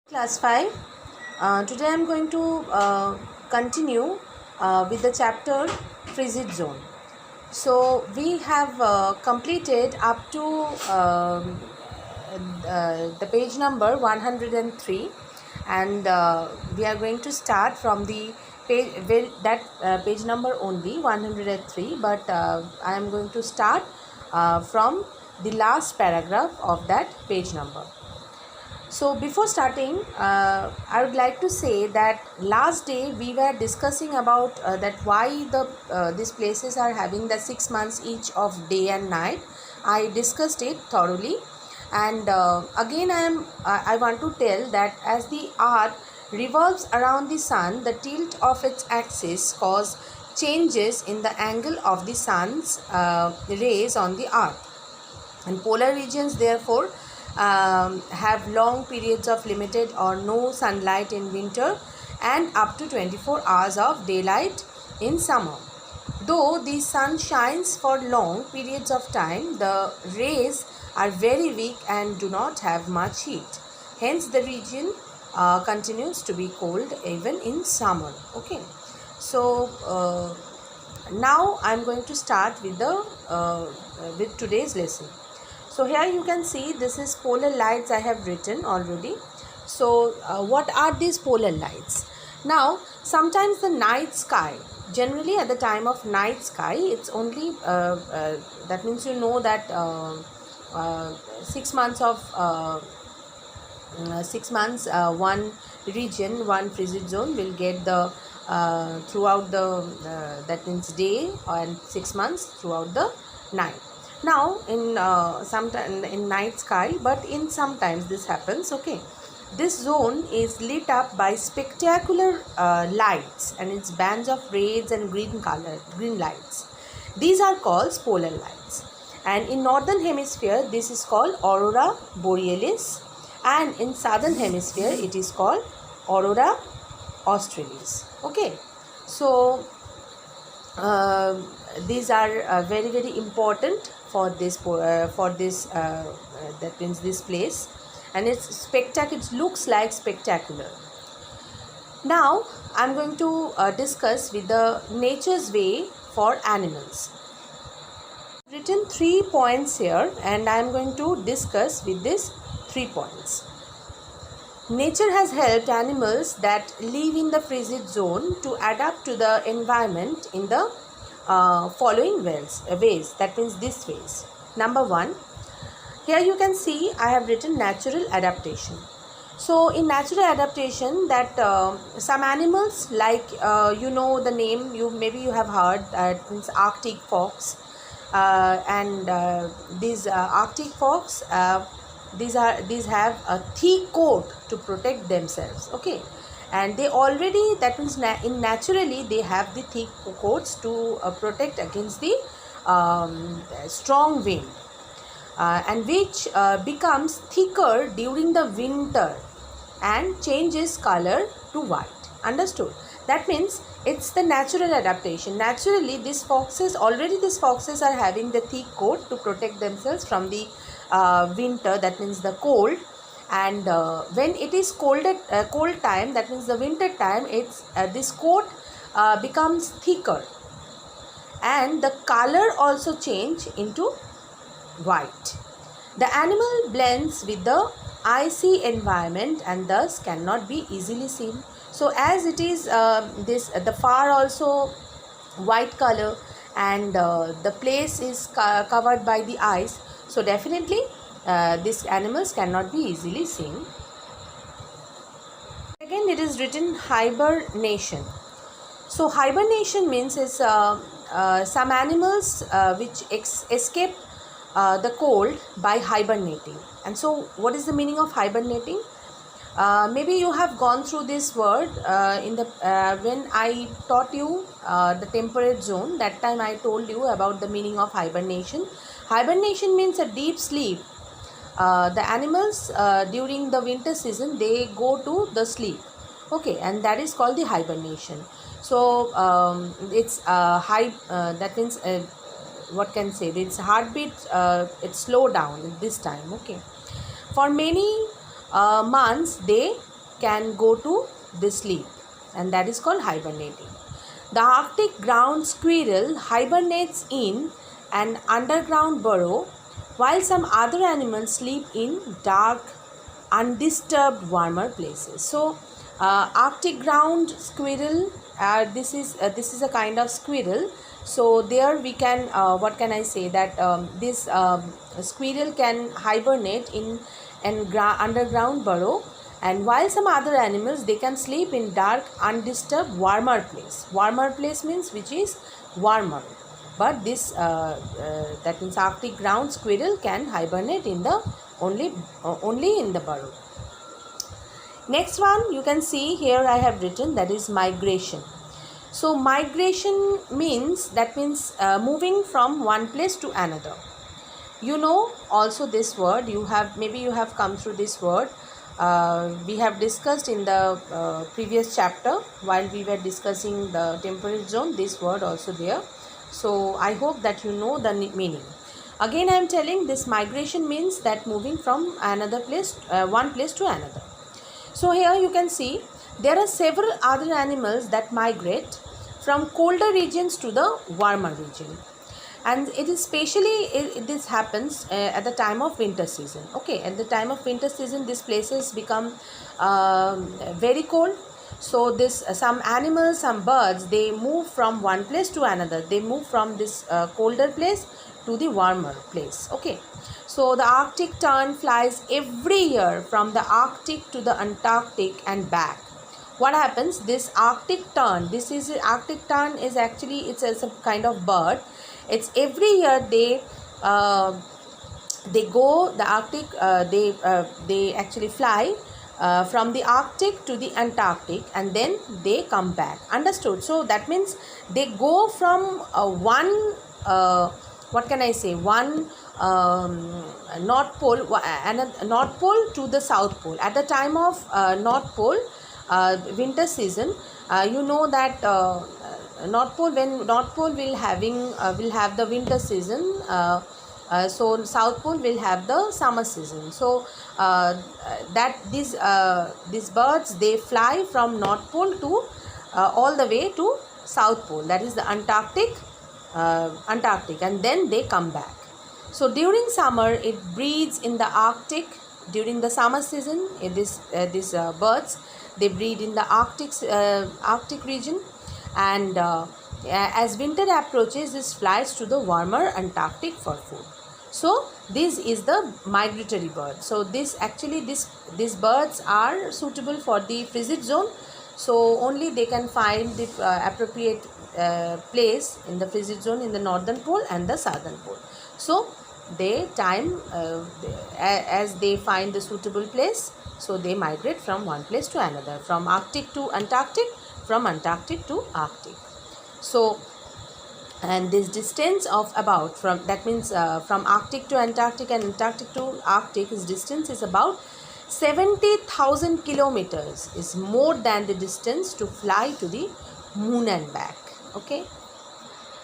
Class 5. Today I am going to continue with the chapter Frigid Zone. So we have completed up to the page number 103, and we are going to start from the page page number only 103, but I am going to start from the last paragraph of that page number. So before starting, I would like to say that last day we were discussing about that why these places are having the 6 months each of day and night. I discussed it thoroughly, and again I want to tell that as the earth revolves around the sun, the tilt of its axis cause changes in the angle of the sun's rays on the earth, and polar regions therefore have long periods of limited or no sunlight in winter and up to 24 hours of daylight in summer. Though the sun shines for long periods of time, the rays are very weak and do not have much heat. Hence, the region continues to be cold even in summer. Okay, so now I am going to start with with today's lesson. So here you can see this is polar lights I have written already. So what are these polar lights? Now sometimes the night sky, generally at the time of night sky, it's only that means that 6 months of 6 months one region, one frigid zone will get the throughout the that means day, and 6 months throughout the night. Now in sometime in night sky, but in sometimes this happens. Okay, this zone is lit up by spectacular lights, and it's bands of reds and green lights. These are called polar lights, and in northern hemisphere this is called aurora borealis, and in southern hemisphere it is called aurora australis. Okay, so these are very important for this that means this place, and it's spectacular. It looks like spectacular. Now I'm going to discuss with the nature's way for animals. Written 3 points here, and I am going to discuss with these 3 points. Nature has helped animals that live in the frigid zone to adapt to the environment in the following ways. That means this ways. Number 1, here you can see I have written natural adaptation. So in natural adaptation, that some animals like the name, you have heard, that means Arctic fox, and these Arctic fox, these have a thick coat to protect themselves. Okay, and they already, that means naturally they have the thick coats to protect against the strong wind, and which becomes thicker during the winter and changes color to white. Understood? That means it's the natural adaptation. Naturally these foxes are having the thick coat to protect themselves from the winter, that means the cold, and when it is cold time, that means the winter time, it's this coat becomes thicker, and the color also change into white. The animal blends with the icy environment and thus cannot be easily seen. So as it is the far also white color, and the place is covered by the ice, so definitely these animals cannot be easily seen. Again, it is written hibernation. So hibernation means is some animals which escape the cold by hibernating. And so what is the meaning of hibernating? Maybe you have gone through this word in the when I taught you the temperate zone. That time I told you about the meaning of hibernation. Hibernation means a deep sleep. The animals during the winter season, they go to the sleep. Okay, and that is called the hibernation. So it's that means what can say, its heartbeat it's slow down at this time. Okay, for many months they can go to the sleep, and that is called hibernating. The Arctic ground squirrel hibernates in an underground burrow, while some other animals sleep in dark, undisturbed, warmer places. So, Arctic ground squirrel. This is a kind of squirrel. So there we can what can I say, that this squirrel can hibernate in an underground burrow, and while some other animals, they can sleep in dark, undisturbed, warmer place. Warmer place means which is warmer, but this that means Arctic ground squirrel can hibernate in the only in the burrow. Next one, you can see here I have written, that is migration. So migration means, that means moving from one place to another. You know also this word, you have come through this word. We have discussed in the previous chapter while we were discussing the temperate zone, this word also there. So I hope that you know the meaning. Again I am telling, this migration means that moving from another place, one place to another. So here you can see there are several other animals that migrate from colder regions to the warmer region, and it is this happens at the time of winter season. Okay, at the time of winter season, these places become very cold. So this some animals, some birds, they move from one place to another. They move from this colder place to the warmer place. Okay. So the Arctic tern flies every year from the Arctic to the Antarctic and back. What happens? This Arctic tern, Arctic tern is actually, it's a kind of bird. It's every year they go the Arctic. They actually fly from the Arctic to the Antarctic, and then they come back. Understood? So that means they go from one what can I say, one North Pole, North Pole to the South Pole. At the time of North Pole winter season, you know that North Pole, when North Pole will have the winter season, so South Pole will have the summer season. So that these birds, they fly from North Pole to all the way to South Pole, that is the Antarctic, and then they come back. So during summer it breeds in the Arctic. During the summer season, these birds, they breed in the Arctic region, and as winter approaches, this flies to the warmer Antarctic for food. So this is the migratory bird. So these birds are suitable for the frigid zone. So only they can find the appropriate place in the frigid zone in the northern pole and the southern pole. So they as they find the suitable place, so they migrate from one place to another, from Arctic to Antarctic, from Antarctic to Arctic. So, and this distance of about from Arctic to Antarctic and Antarctic to Arctic, is distance is about 70,000 kilometers, is more than the distance to fly to the moon and back. Okay.